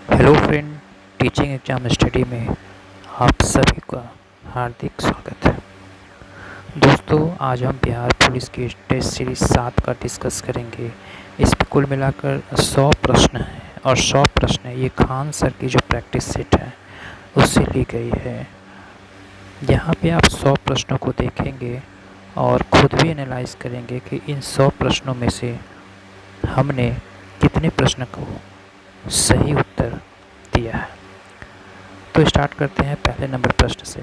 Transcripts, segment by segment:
Hello friend, teaching exam study में आप सभी का हार्दिक स्वागत है। दोस्तों, आज हम बिहार पुलिस की टेस्ट सीरीज 7 का डिस्कस करेंगे। इसमें कुल मिलाकर 100 प्रश्न हैं और 100 प्रश्न ये खान सर की जो प्रैक्टिस सेट है उससे ली गई है। यहाँ पे आप 100 प्रश्नों को देखेंगे और खुद भी एनालाइज करेंगे कि इन 100 प्रश्नों में से हमने कितने प्रश्न को सही उत्तर दिया है। तो स्टार्ट करते हैं पहले नंबर प्रश्न से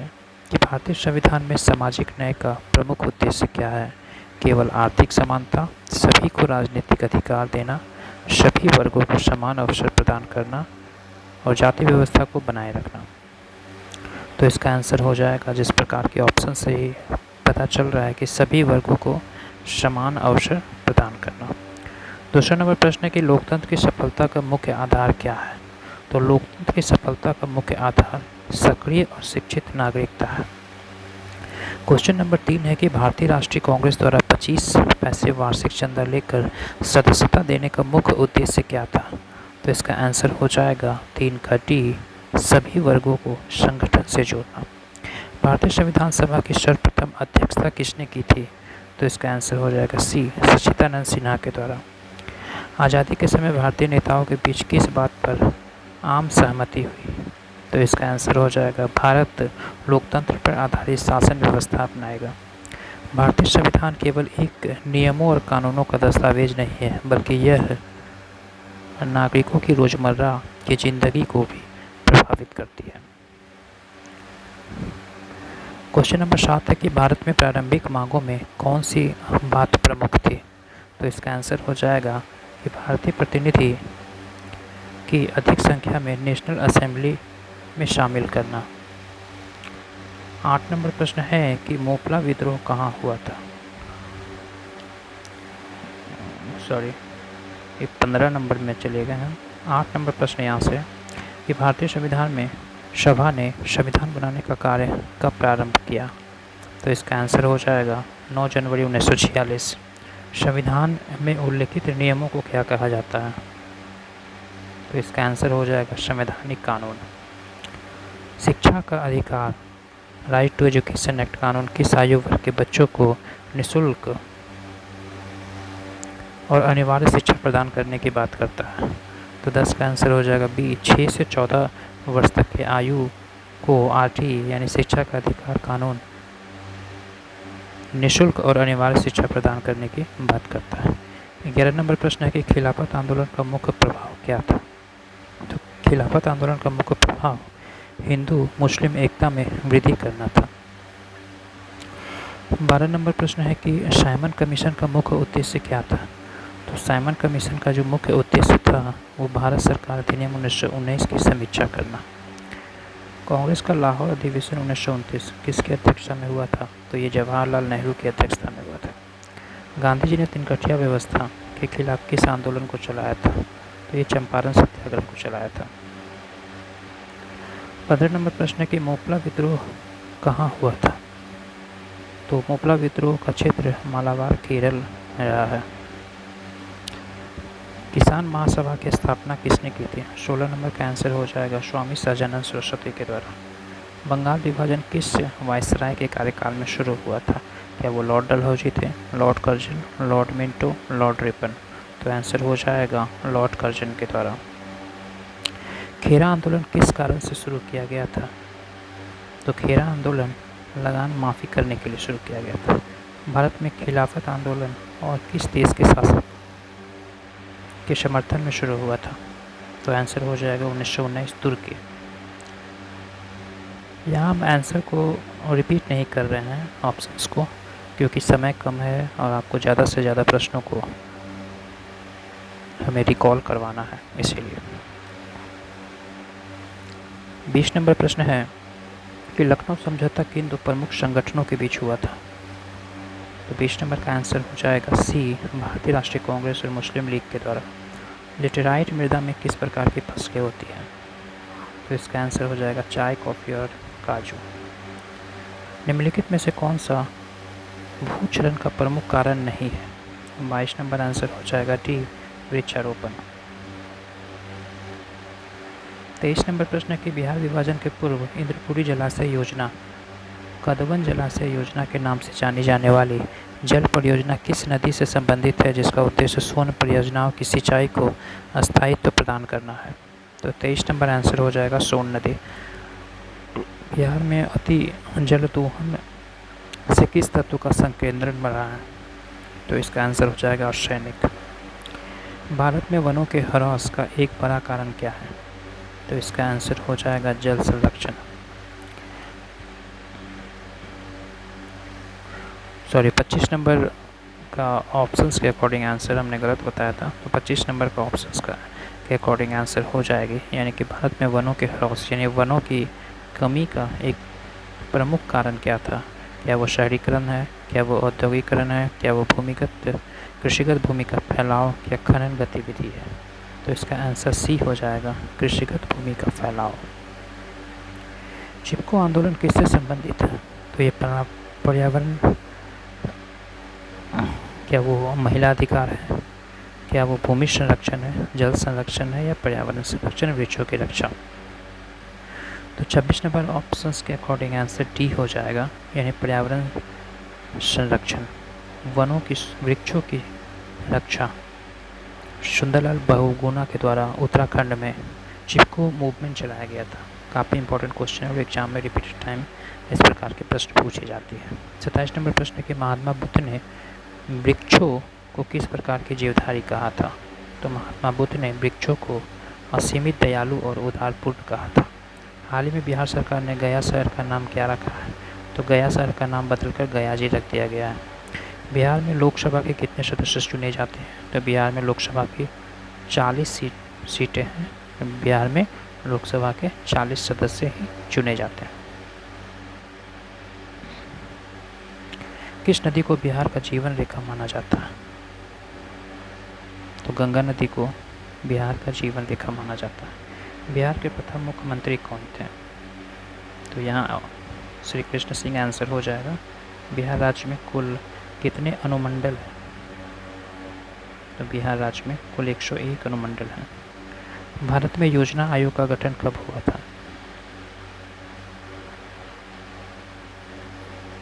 कि भारतीय संविधान में सामाजिक न्याय का प्रमुख उद्देश्य क्या है? केवल आर्थिक समानता, सभी को राजनीतिक अधिकार देना, सभी वर्गों को समान अवसर प्रदान करना और जाति व्यवस्था को बनाए रखना। तो इसका आंसर हो जाएगा, जिस प्रकार के ऑप्शन से ही पता चल रहा है, कि सभी वर्गों को समान अवसर प्रदान करना। दूसरा नंबर प्रश्न है कि लोकतंत्र की सफलता का मुख्य आधार क्या है? तो लोकतंत्र की सफलता का मुख्य आधार सक्रिय और शिक्षित नागरिकता है। क्वेश्चन नंबर 3 है कि भारतीय राष्ट्रीय कांग्रेस द्वारा 25 पैसे वार्षिक चंदा लेकर सदस्यता देने का मुख्य उद्देश्य क्या था? तो इसका आंसर हो जाएगा 3 का डी, सभी वर्गों को संगठन से जोड़ना। भारतीय संविधान सभा की सर्वप्रथम अध्यक्षता किसने की थी? तो इसका आंसर हो जाएगा सी, सच्चिदानंद सिन्हा के द्वारा। आज़ादी के समय भारतीय नेताओं के बीच किस बात पर आम सहमति हुई? तो इसका आंसर हो जाएगा, भारत लोकतंत्र पर आधारित शासन व्यवस्था अपनाएगा। भारतीय संविधान केवल एक नियमों और कानूनों का दस्तावेज नहीं है, बल्कि यह नागरिकों की रोजमर्रा की जिंदगी को भी प्रभावित करती है। क्वेश्चन नंबर 7 है कि भारत में प्रारंभिक मांगों में कौन सी बात प्रमुख थी? तो इसका आंसर हो जाएगा कि भारतीय प्रतिनिधि की अधिक संख्या में नेशनल असेंबली में शामिल करना। 8 नंबर प्रश्न है कि मोपला विद्रोह कहाँ हुआ था? ये 15 नंबर में चले गए हैं। 8 नंबर प्रश्न यहाँ से कि भारतीय संविधान में सभा ने संविधान बनाने का कार्य कब प्रारंभ किया? तो इसका आंसर हो जाएगा 9 जनवरी 1946। संविधान में उल्लिखित नियमों को क्या कहा जाता है? तो इसका आंसर हो जाएगा संवैधानिक कानून। शिक्षा का अधिकार, राइट टू एजुकेशन एक्ट कानून किस आयु वर्ग के बच्चों को निःशुल्क और अनिवार्य शिक्षा प्रदान करने की बात करता है? तो 10 का आंसर हो जाएगा बी, 6 से 14 वर्ष तक के आयु को आरटी यानी शिक्षा का अधिकार कानून निःशुल्क और अनिवार्य शिक्षा प्रदान करने की बात करता है। 11 नंबर प्रश्न है कि खिलाफत आंदोलन का मुख्य प्रभाव क्या था? तो खिलाफत आंदोलन का मुख्य प्रभाव हिंदू मुस्लिम एकता में वृद्धि करना था। 12 नंबर प्रश्न है कि साइमन कमीशन का मुख्य उद्देश्य क्या था? तो साइमन कमीशन का जो मुख्य उद्देश्य था वो भारत सरकार अधिनियम 1919 की समीक्षा करना। कांग्रेस का लाहौर अधिवेशन 1929 किसकी अध्यक्षता में हुआ था? तो ये जवाहरलाल नेहरू की अध्यक्षता में हुआ था। गांधी जी ने तिनकठिया व्यवस्था के खिलाफ किस आंदोलन को चलाया था? तो ये चंपारण सत्याग्रह को चलाया था। 15 नंबर प्रश्न है कि मोपला विद्रोह कहाँ हुआ था? तो मोपला विद्रोह का क्षेत्र मालाबार केरल में रहा है। किसान महासभा की स्थापना किसने की थी? 16 नंबर का आंसर हो जाएगा स्वामी सहजानंद सरस्वती के द्वारा। बंगाल विभाजन किस वायसराय के कार्यकाल में शुरू हुआ था? क्या वो लॉर्ड डलहौजी थे, Lord Curzon, Lord Minto, Lord Ripon? तो आंसर हो जाएगा लॉर्ड कर्जन के द्वारा। खेरा आंदोलन किस कारण से शुरू किया गया था? तो खेरा आंदोलन लगान माफ़ी करने के लिए शुरू किया गया था। भारत में खिलाफत आंदोलन और किस देश के शासक के समर्थन में शुरू हुआ था? तो आंसर हो जाएगा 1919 तुर्की। यहाँ हम आंसर को रिपीट नहीं कर रहे हैं ऑप्शंस को, क्योंकि समय कम है और आपको ज़्यादा से ज़्यादा प्रश्नों को हमें रिकॉल करवाना है, इसीलिए। 20 नंबर प्रश्न है कि लखनऊ समझौता किन दो प्रमुख संगठनों के बीच हुआ था? तो 20 नंबर का आंसर हो जाएगा सी, भारतीय राष्ट्रीय कांग्रेस और मुस्लिम लीग के द्वारा। लेटेराइट मृदा में किस प्रकार की फसलें होती हैं? तो इसका आंसर हो जाएगा चाय, कॉफ़ी और काजू। निम्नलिखित में से कौन सा भूचलन का प्रमुख कारण नहीं है? 22 नंबर आंसर हो जाएगा डी, वृक्षारोपण। 23 नंबर प्रश्न है कि बिहार विभाजन के पूर्व इंद्रपुरी जलाशय योजना कदवन जलाशय योजना के नाम से जानी जाने वाली जल परियोजना किस नदी से संबंधित है, जिसका उद्देश्य सोन परियोजनाओं की सिंचाई को स्थायित्व प्रदान करना है। तो 23 नंबर आंसर हो जाएगा सोन नदी। बिहार में अति जल दोहन से किस तत्व का संकेंद्रण बढ़ा है, तो इसका आंसर हो जाएगा आर्सेनिक। भारत में वनों के ह्रास का एक बड़ा कारण क्या है, तो इसका आंसर हो जाएगा जल संरक्षण। 25 नंबर का ऑप्शंस के अकॉर्डिंग आंसर हमने गलत बताया था, तो 25 नंबर का ऑप्शंस का के अकॉर्डिंग आंसर हो जाएगी, यानी कि भारत में वनों के ह्रास यानी वनों की कमी का एक प्रमुख कारण क्या था। क्या वो शहरीकरण है, क्या वो औद्योगिकरण है, क्या वो कृषिगत भूमि का फैलाव या खनन गतिविधि है, तो इसका आंसर सी हो जाएगा कृषिगत भूमि का फैलाव। चिपको आंदोलन किससे संबंधित है, तो ये पर्यावरण, क्या वो महिला अधिकार है, क्या वो भूमि संरक्षण है, जल संरक्षण है, या पर्यावरण संरक्षण वृक्षों की रक्षा। तो 26 नंबर ऑप्शंस के अकॉर्डिंग आंसर डी हो जाएगा, यानी पर्यावरण संरक्षण, वनों की वृक्षों की रक्षा। सुंदरलाल बहुगुणा के द्वारा उत्तराखंड में चिपको मूवमेंट चलाया गया था। काफ़ी इंपॉर्टेंट क्वेश्चन है और एग्जाम में रिपीटेड टाइम इस प्रकार के प्रश्न पूछे जाते हैं। 27 नंबर प्रश्न है कि महात्मा बुद्ध ने वृक्षों को किस प्रकार की जीवधारी कहा था, तो महात्मा बुद्ध ने वृक्षों को असीमित दयालु और उदारपूर्ण कहा था। हाल ही में बिहार सरकार ने गया शहर का नाम क्या रखा है, तो गया शहर का नाम बदलकर गया जी रख दिया गया है। बिहार में लोकसभा के कितने सदस्य चुने जाते हैं, तो बिहार में लोकसभा की 40 सीटें हैं। बिहार में लोकसभा के 40 सदस्य ही चुने जाते हैं। किस नदी को बिहार का जीवन रेखा माना जाता है, तो गंगा नदी को बिहार का जीवन रेखा माना जाता है। बिहार के प्रथम मुख्यमंत्री कौन थे, तो यहाँ श्री कृष्ण सिंह आंसर हो जाएगा। बिहार राज्य में कुल कितने अनुमंडल हैं, तो बिहार राज्य में कुल 101 अनुमंडल हैं। भारत में योजना आयोग का गठन कब हुआ था,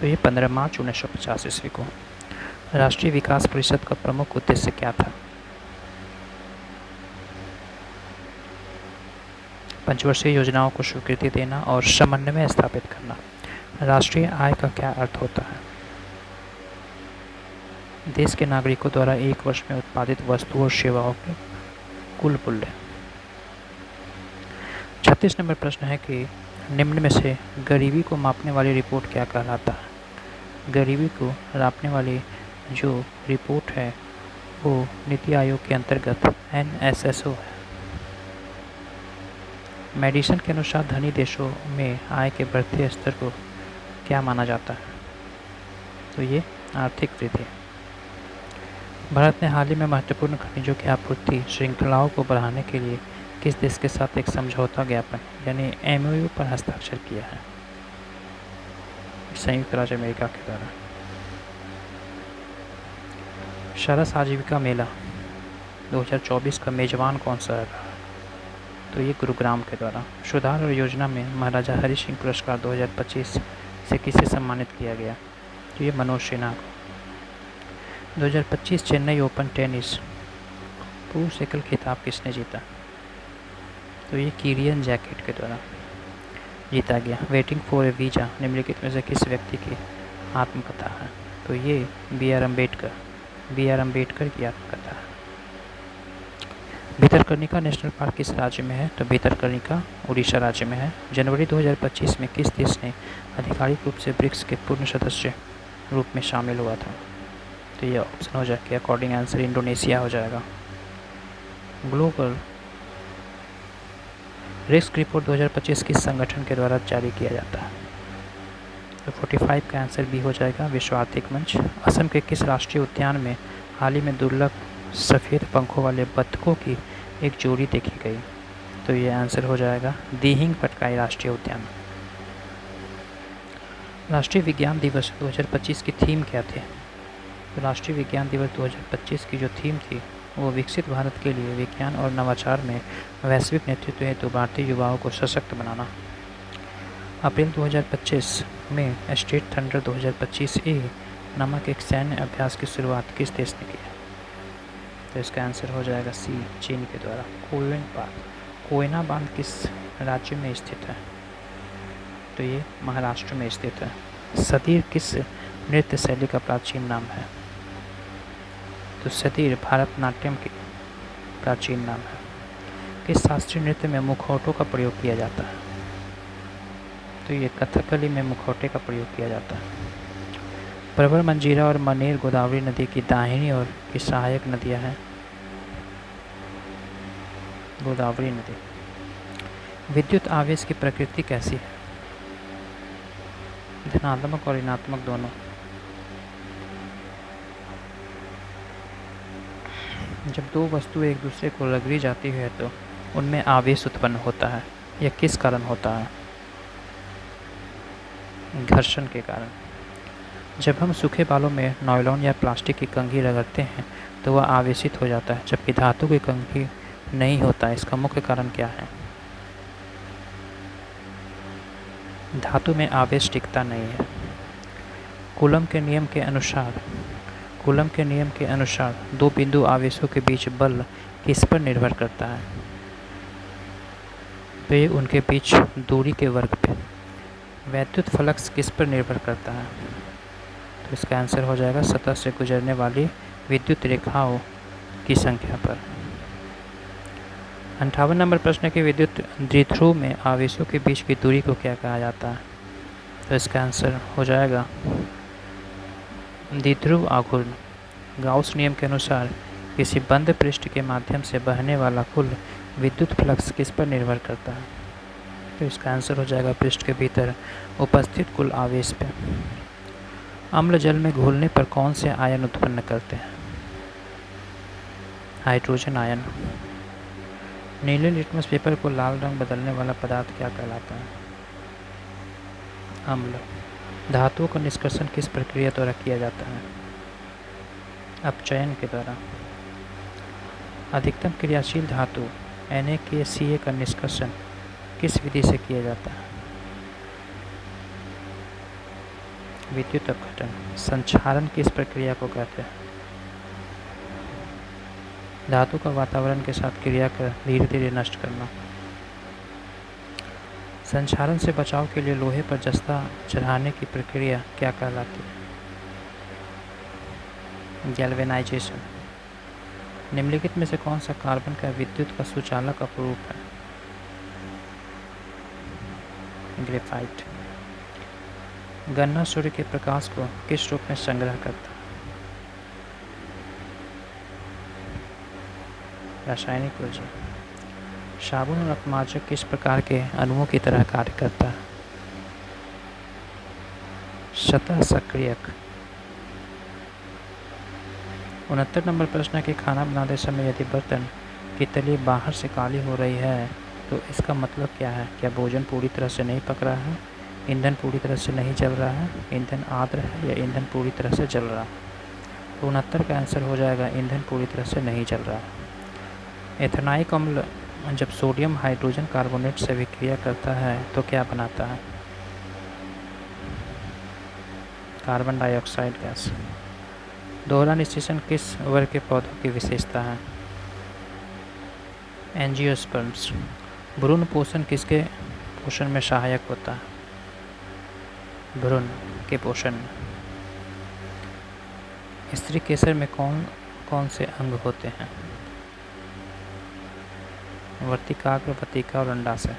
तो ये 15 मार्च 1950 ईस्वी को। राष्ट्रीय विकास परिषद का प्रमुख उद्देश्य क्या था, पंचवर्षीय योजनाओं को स्वीकृति देना और समन्वय स्थापित करना। राष्ट्रीय आय का क्या अर्थ होता है, देश के नागरिकों द्वारा एक वर्ष में उत्पादित वस्तुओं और सेवाओं के कुल मूल्य। 36 नंबर प्रश्न है कि निम्न में से गरीबी को मापने वाली रिपोर्ट क्या कहलाता है। गरीबी को नापने वाली जो रिपोर्ट है वो नीति आयोग के अंतर्गत NSSO है। मेडिसन के अनुसार धनी देशों में आय के बढ़ते स्तर को क्या माना जाता है, तो ये आर्थिक वृद्धि। भारत ने हाल ही में महत्वपूर्ण खनिजों की आपूर्ति श्रृंखलाओं को बढ़ाने के लिए किस देश के साथ एक समझौता ज्ञापन यानी MOU पर हस्ताक्षर किया है, संयुक्त राज्य अमेरिका के द्वारा। सरस आजीविका मेला 2024 का मेजबान कौन सा रहा, तो ये गुरुग्राम के द्वारा। सुधार और योजना में महाराजा हरि सिंह पुरस्कार 2025 से किसे सम्मानित किया गया, तो ये मनोज सिन्हा को। 2025 चेन्नई ओपन टेनिस पुरुष एकल खिताब किसने जीता, तो ये किरियन जैकेट के द्वारा जीता गया। वेटिंग फॉर ए वीज़ा निम्नलिखित में से किस व्यक्ति की आत्मकथा है, तो ये बी आर अम्बेडकर की आत्मकथा है। भितरकनिका नेशनल पार्क किस राज्य में है, तो भितरकनिका उड़ीसा राज्य में है। जनवरी 2025 में किस देश ने आधिकारिक रूप से ब्रिक्स के पूर्ण सदस्य रूप में शामिल हुआ था, तो ये ऑप्शन हो जाएगा अकॉर्डिंग आंसर इंडोनेशिया हो जाएगा। ग्लोबल रिस्क रिपोर्ट 2025 किस संगठन के द्वारा जारी किया जाता है, तो 45 का आंसर भी हो जाएगा विश्व आर्थिक मंच। असम के किस राष्ट्रीय उद्यान में हाल ही में दुर्लभ सफ़ेद पंखों वाले बत्तखों की एक जोड़ी देखी गई, तो ये आंसर हो जाएगा दिहिंग पटकाई राष्ट्रीय उद्यान। राष्ट्रीय विज्ञान दिवस 2025 की थीम क्या थी, तो राष्ट्रीय विज्ञान दिवस 2025 की जो थीम थी वो विकसित भारत के लिए विज्ञान और नवाचार में वैश्विक नेतृत्व हेतु भारतीय युवाओं को सशक्त बनाना। अप्रैल 2025 में स्ट्रीट थंडर 2025 नामक एक सैन्य अभ्यास की शुरुआत किस देश ने की? तो इसका आंसर हो जाएगा सी, चीन के द्वारा। कोयना बांध किस राज्य में स्थित है? तो ये महाराष्ट्र में स्थित है। सतीर किस नृत्य शैली का प्राचीन नाम है? तो सतीर भारतनाट्यम की प्राचीन नाम है। किस शास्त्रीय नृत्य में मुखौटों का प्रयोग किया जाता है? तो ये कथकली में मुखौटे का प्रयोग किया जाता है। प्रवर, मंजीरा और मनेर गोदावरी नदी की दाहिनी ओर की सहायक नदियां हैं। गोदावरी नदी। विद्युत आवेश की प्रकृति कैसी है? धनात्मक और ऋणात्मक दोनों। जब दो वस्तु एक दूसरे को रगड़ी जाती है तो उनमें आवेश उत्पन्न होता है। यह किस कारण होता है? घर्षण के कारण। जब हम सूखे बालों में नायलॉन या प्लास्टिक की कंघी रगड़ते हैं तो वह आवेशित हो जाता है, जबकि धातु की कंघी नहीं होता। इसका मुख्य कारण क्या है? धातु में आवेश टिकता नहीं है। कूलम के नियम के अनुसार दो बिंदु आवेशों के बीच बल किस पर निर्भर करता है? वे उनके बीच दूरी के वर्ग पे। वैद्युत फ्लक्स किस पर निर्भर करता है? तो इसका आंसर हो जाएगा सतह से गुजरने वाली विद्युत रेखाओं की संख्या पर। 58 नंबर प्रश्न के विद्युत द्विध्रुव में आवेशों के बीच की दूरी को क्या कहा जाता है? तो इसका आंसर हो जाएगा द्विध्रुव आघूर्ण। गाउस नियम के अनुसार किसी बंद पृष्ठ के माध्यम से बहने वाला कुल विद्युत फ्लक्स किस पर निर्भर करता है? तो इसका आंसर हो जाएगा पृष्ठ के भीतर उपस्थित कुल आवेश पर। अम्ल जल में घुलने पर कौन से आयन उत्पन्न करते हैं? Hydrogen ion. नीले लिटमस पेपर को लाल रंग बदलने वाला पदार्थ क्या कहलाता है? अम्ल। धातुओं का निष्कर्षण किस प्रक्रिया द्वारा किया जाता है? अपचयन के द्वारा। अधिकतम क्रियाशील धातु NaCl का निष्कर्षण किस विधि से किया जाता है? विद्युत अपघटन। संक्षारण किस प्रक्रिया को कहते हैं? धातु का वातावरण के साथ क्रिया कर धीरे धीरे नष्ट करना। संक्षारण से बचाव के लिए लोहे पर जस्ता चढ़ाने की प्रक्रिया क्या कहलाती है? गैल्वेनाइजेशन। निम्नलिखित में से कौन सा कार्बन का विद्युत का सुचालक अपरूप है? ग्रेफाइट। गन्ना सूर्य के प्रकाश को किस रूप में संग्रह करता है? रासायनिक ऊर्जा। साबुन और अपमार्जक किस प्रकार के अणुओं की तरह कार्य करता है? सतह सक्रियक। 69 नंबर प्रश्न के खाना बनाते समय यदि बर्तन की तली बाहर से काली हो रही है तो इसका मतलब क्या है? क्या भोजन पूरी तरह से नहीं पक रहा है, ईंधन पूरी तरह से नहीं जल रहा है, ईंधन आर्द्र है या ईंधन पूरी तरह से जल रहा है? तो 69 का आंसर हो जाएगा ईंधन पूरी तरह से नहीं जल रहा है। एथेनाइक अम्ल जब सोडियम हाइड्रोजन कार्बोनेट से विक्रिया करता है तो क्या बनाता है? Carbon dioxide gas. दोहरा निषेचन किस वर्ग के पौधों की विशेषता है? एंजियोस्पर्म्स। भ्रूण पोषण किसके पोषण में सहायक होता है? भ्रूण के पोषण में। स्त्री केसर में कौन कौन से अंग होते हैं? वर्तिकाग्र, वतिका और अंडाशय।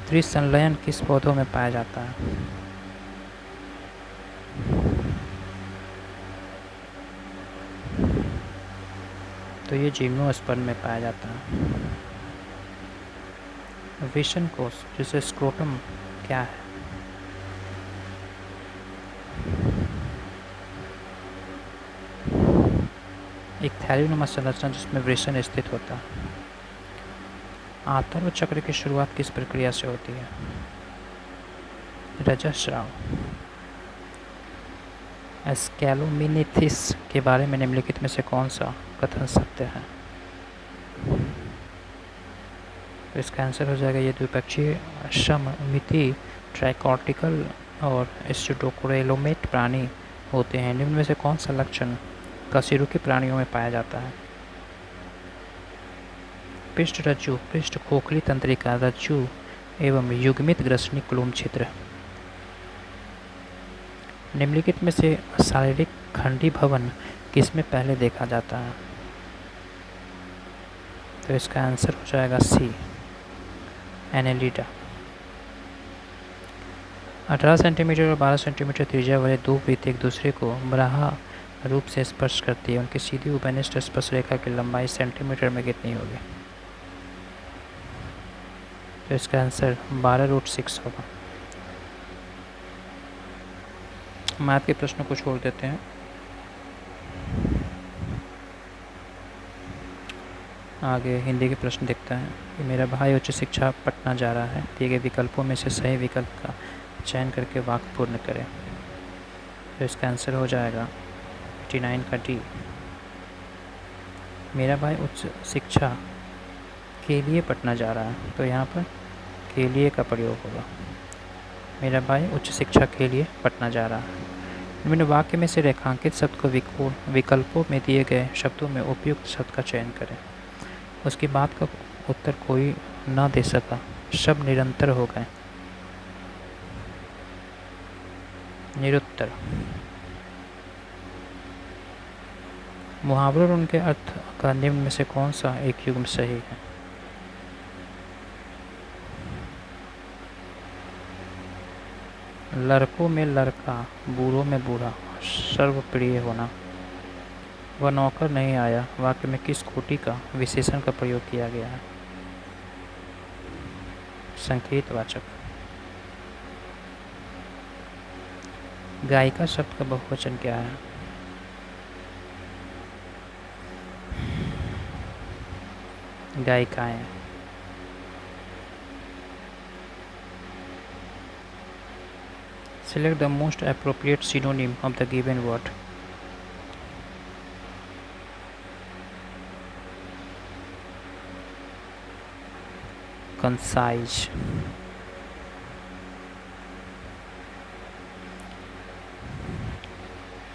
त्रिसंलयन किस पौधों में पाया जाता है? तो ये जिम्नोस्पर्म में पाया जाता है। विशन कोश जिसे स्क्रोटम क्या है? एक थैलीनुमा संरचना जिसमें वृषण स्थित होता है। आंतर्व चक्र की शुरुआत किस प्रक्रिया से होती है? रजस्राव। स्कैलोमिनेथिस के बारे में निम्नलिखित में से कौन सा कथन सत्य है? तो इसका आंसर हो जाएगा ये द्विपक्षीय सममिति ट्राइकॉर्टिकल और स्यूडोकोरेलोमेट प्राणी होते हैं। निम्न में से कौन सा लक्षण कशेरुकी प्राणियों में पाया जाता है? पृष्ठ रज्जु, पृष्ठ खोखली तंत्रिका, रज्जु एवं युग्मित ग्रसनी कुलुम छिद्र। निम्नलिखित में से शारीरिक खंडीभवन किसमें पहले देखा जाता है? तो इसका आंसर हो जाएगा सी, एनेलिडा। 18 सेंटीमीटर और 12 सेंटीमीटर त्रिज्या वाले दो वृत्त एक दूसरे को बराह रूप से स्पर्श करती है। उनकी सीधी उपनिष्ठ स्पर्श रेखा की लंबाई सेंटीमीटर में कितनी होगी? तो इसका आंसर 12√6 होगा। मैथ के प्रश्न को छोड़ देते हैं। आगे हिंदी के प्रश्न देखते हैं कि मेरा भाई उच्च शिक्षा पटना जा रहा है। दिए गए विकल्पों में से सही विकल्प का चयन करके वाक्य पूर्ण करें। तो इसका आंसर हो जाएगा 89 का डी। मेरा भाई उच्च शिक्षा के लिए पटना जा रहा है, तो यहाँ पर के लिए का प्रयोग होगा। मेरा भाई उच्च शिक्षा के लिए पटना जा रहा है। निम्न वाक्य में से रेखांकित शब्द को विकल्पों में दिए गए शब्दों में उपयुक्त शब्द का चयन करें। उसकी बात का उत्तर कोई न दे सका, शब्द निरंतर हो गए। निरुत्तर। मुहावरों और उनके अर्थ का निम्न में से कौन सा एक युग्म सही है? लड़कों में लड़का, बूढ़ों में बूढ़ा, सर्वप्रिय होना। वह नौकर नहीं आया वाक्य में किस कोटि का विशेषण का प्रयोग किया गया है? संकेतवाचक। गायिका शब्द का बहुवचन क्या है? गायिकाएं। Select the most appropriate synonym of the given word. Concise.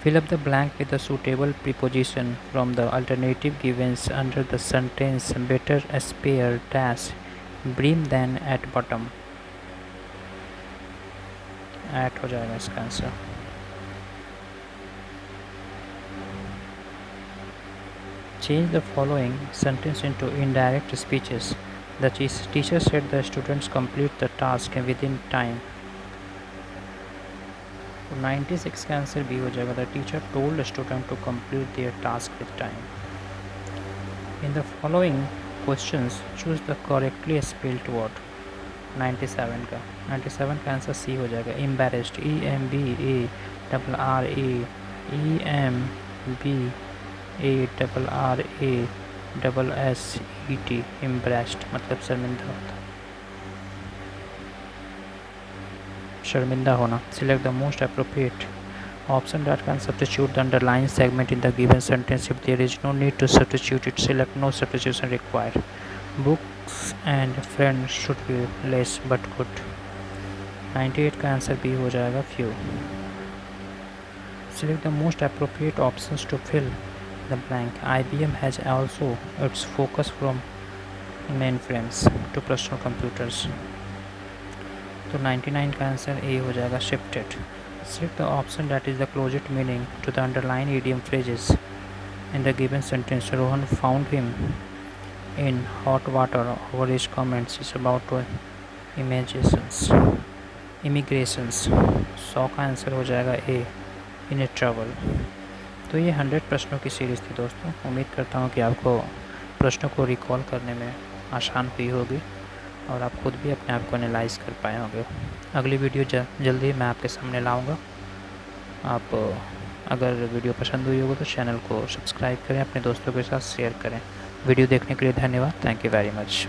Fill up the blank with a suitable preposition from the alternative given under the sentence better spare dash brim than at bottom. At हो जाएगा इसका answer. Change the following sentence into indirect speeches. The teacher said the students complete the task within time. 96 का answer B हो जाएगा। The teacher told the student to complete their task with time. In the following questions, choose the correctly spelled word. 97 का answer C हो जाएगा। Embarrassed, EMBARRASSET, embarrassed मतलब शर्मिंदा होता, शर्मिंदा होना। Select the most appropriate option that can substitute the underlined segment in the given sentence. If there is no need to substitute it, select no substitution required. Books and friends should be less but good. 98 का answer B हो जाएगा few. Select the most appropriate options to fill the blank. IBM has also its focus from mainframes to personal computers. तो 99 का answer A हो जाएगा shifted. Select the option that is the closest meaning to the underlined idiom phrases in the given sentence. Rohan found him in hot water over his comments about immigrations. 100 का answer हो जाएगा ए, इन travel. तो ये 100 प्रश्नों की series थी दोस्तों। उम्मीद करता हूँ कि आपको प्रश्नों को रिकॉल करने में आसान हुई होगी और आप खुद भी अपने आप को एनालाइज कर पाए होंगे। अगली वीडियो जल्दी मैं आपके सामने लाऊंगा। आप अगर वीडियो पसंद हुई होगी तो चैनल को सब्सक्राइब करें, अपने दोस्तों के साथ शेयर करें। वीडियो देखने के लिए धन्यवाद। Thank you very much.